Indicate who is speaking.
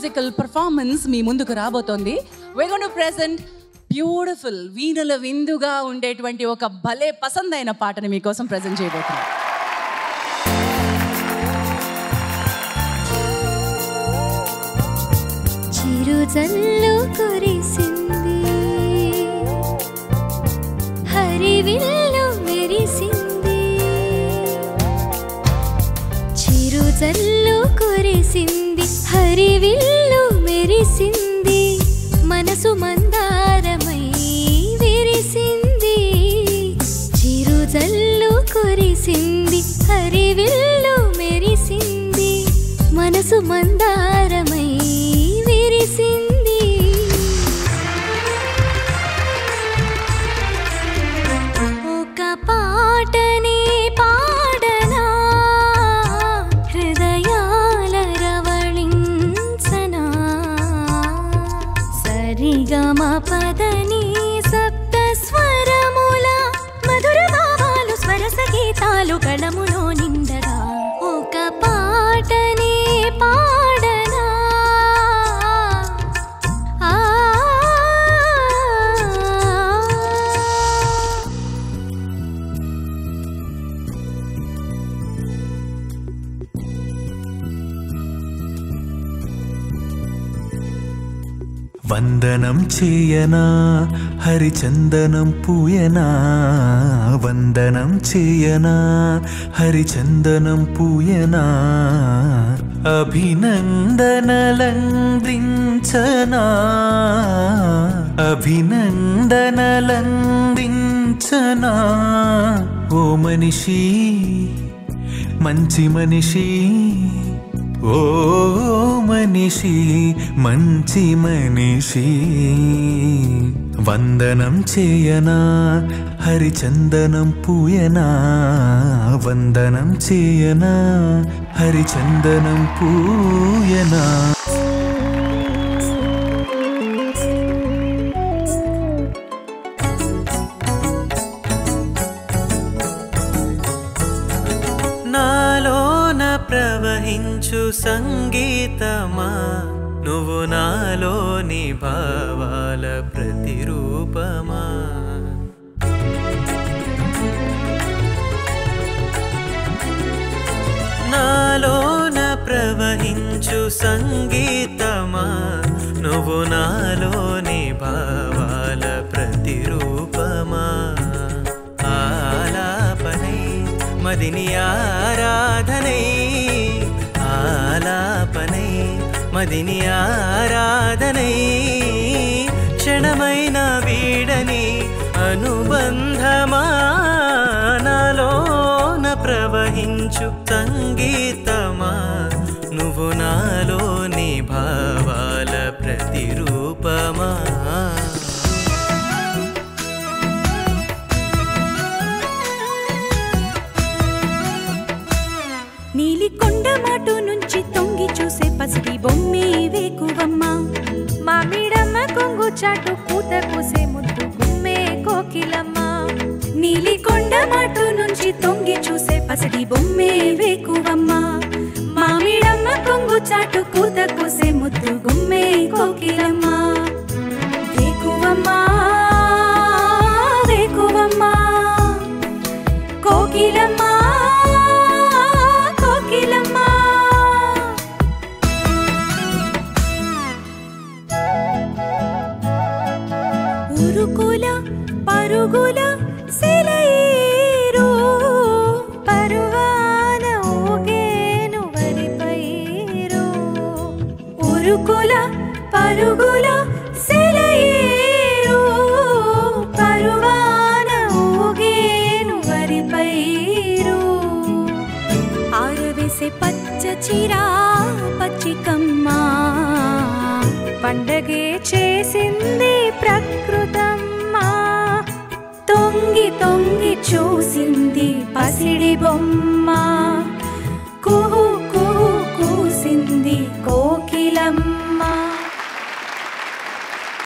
Speaker 1: Musical performance మీ ముందుకు రాబోతోంది. we're going to present beautiful వీణుల విందుగా ఉండేటువంటి ఒక భలే పసందైన పాటని మీకోసం ప్రెజెంట్ చేయబోతున్నాం.
Speaker 2: చిరుజల్లు కురిసింది, హరివిల్లు మెరిసింది. చిరుజల్లు కురిసింది, హరివిల్లు మెరిసింది. మనసు మందారమై విరిసింది. చిరుజల్లు కురిసింది, హరివిల్లు మెరిసింది. మనసు మందారమై విరిసింది. ఒక పాటని పాడనా, హృదయాల రవళించనా. సరిగమ పదని సప్త స్వరముల మధుర భావాలు స్వర సంగీతాలు గళములో నిండగా. ఒక పాటని పాడనా,
Speaker 3: వందనం చేయనా హరిచందనం పూయనా. వందనం చేయనా హరిచందనం పూయనా. అభినందనలందించనా, అభినందనలందించనా. ఓ మనిషి మంచి మనిషి, ఓ మనిషి మంచి మనిషి. వందనం చేయనా హరిచందనం పూయనా. వందనం చేయనా హరిచందనం పూయనా. నాలోన ప్రవహించు సంగీతమా, నువ్వు నాలోని భావాల ప్రతిరూపమా. నాలోన ప్రవహించు సంగీతమా, నువ్వు నాలోని భావాల ప్రతిరూపమా. ఆలాపనై మదిని ఆరాధనై, ఆలాపనై మదిని ఆరాధనై. క్షణమైన వీడని అనుబంధమా, నాలోన ప్రవహించు సంగీతమా, నువ్వు నాలోని భావాల ప్రతిరూపమా.
Speaker 2: నీలి కొండ మాటు నుంచి తొంగి చూసే పసిడి బొమ్మే వేకువమ్మ. మామిడమ్మ కొంగు చాటు పూత పూసే ముద్దు గుమ్మే కోకిలమ్మ. నీలి కొండ మాటు నుంచి తొంగి చూసే పసిడి బొమ్మే వేకువమ్మ. మామిడమ్మ కొంగు చాటు పూత పూసే ముద్దు గుమ్మే కోకిలమ్మ. వేకువమ్మ వేకువమ్మ కోకిలమ్మ. ఉరుకుల పరుగుల సెలయేరు, పరువాన ఊగేను వరిపైరు. ఉరుకుల పరుగుల సెలయేరు, పరువాన ఊగేను వరిపైరు. ఆరవేసే పచ్చ చీరా పచ్చికమ్మ, పండగే చేసింది ప్రకృతమ్మా. తొంగి తొంగి చూసింది పసిడి బొమ్మ, కుహు కుహు కూసింది కోకిలమ్మ.